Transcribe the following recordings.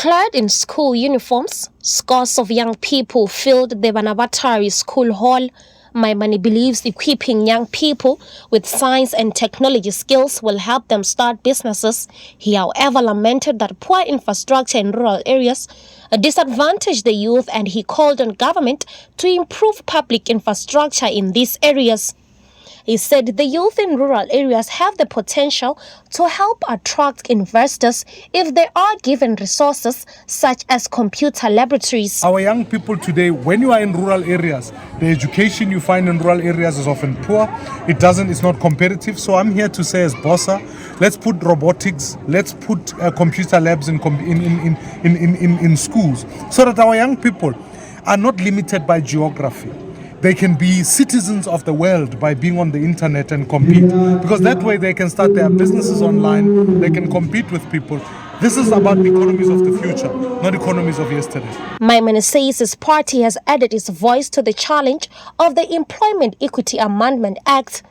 Clad in school uniforms, scores of young people filled the Bana Ba Thari school hall. Maimane believes equipping young people with science and technology skills will help them start businesses. He, however, lamented that poor infrastructure in rural areas disadvantage the youth, and he called on government to improve public infrastructure in these areas. He said the youth in rural areas have the potential to help attract investors if they are given resources such as computer laboratories. Our young people today, when you are in rural areas, the education you find in rural areas is often poor. It's not competitive. So I'm here to say, as BOSA, let's put robotics, let's put computer labs in schools, so that our young people are not limited by geography. They can be citizens of the world by being on the internet and compete, because that way they can start their businesses online, they can compete with people. This is about the economies of the future, not economies of yesterday. Maimane says his party has added its voice to the challenge of the Employment Equity Amendment Act.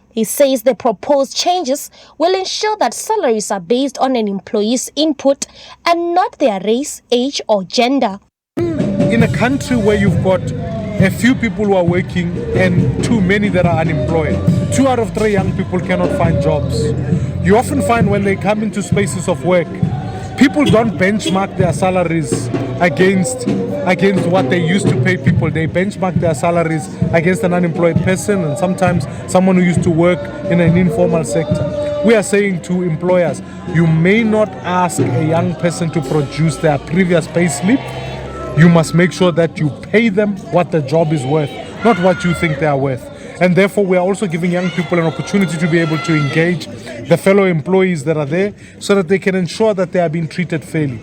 He says the proposed changes will ensure that salaries are based on an employee's input and not their race, age or gender. In a country where you've got a few people who are working and too many that are unemployed, 2 out of 3 young people cannot find jobs. You often find when they come into spaces of work, people don't benchmark their salaries against what they used to pay people. They benchmark their salaries against an unemployed person and sometimes someone who used to work in an informal sector. We are saying to employers, you may not ask a young person to produce their previous pay slip. You must make sure that you pay them what the job is worth, not what you think they are worth. And therefore, we are also giving young people an opportunity to be able to engage the fellow employees that are there so that they can ensure that they are being treated fairly.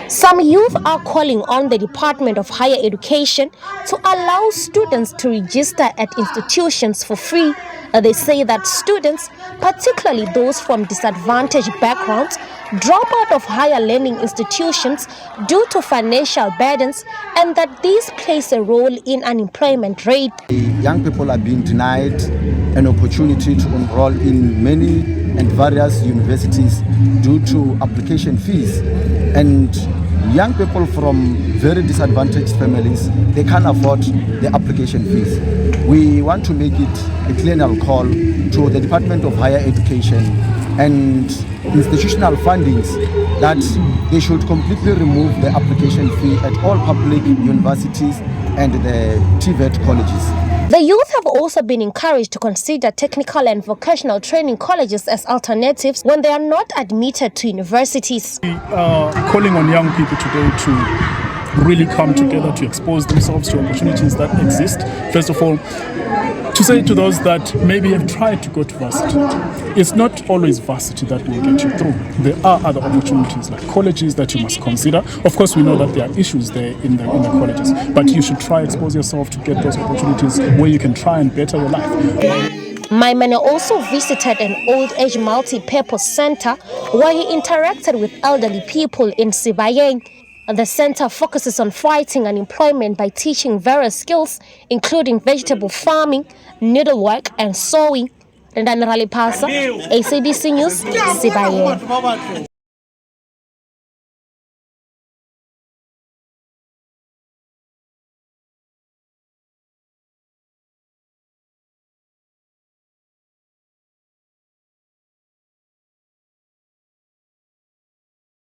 Some youth are calling on the Department of Higher Education to allow students to register at institutions for free. They say that students, particularly those from disadvantaged backgrounds, drop out of higher learning institutions due to financial burdens, and that this plays a role in unemployment rate. Young people are being denied an opportunity to enroll in many and various universities due to application fees. And young people from very disadvantaged families, they can't afford the application fees. We want to make it a clear call to the Department of Higher Education and institutional fundings that they should completely remove the application fee at all public universities and the TVET colleges. The youth have also been encouraged to consider technical and vocational training colleges as alternatives when they are not admitted to universities. We are calling on young people today to really come together to expose themselves to opportunities that exist. First of all, to say to those that maybe have tried to go to varsity, it's not always varsity that will get you through. There are other opportunities like colleges that you must consider. Of course, we know that there are issues there in the colleges, but you should try expose yourself to get those opportunities where you can try and better your life. Maimane also visited an old age multi-purpose center where he interacted with elderly people in Sebayeng. The center focuses on fighting unemployment by teaching various skills, including vegetable farming, needlework, and sewing. Rendani Raliphaswa, SABC News, Sebayeng.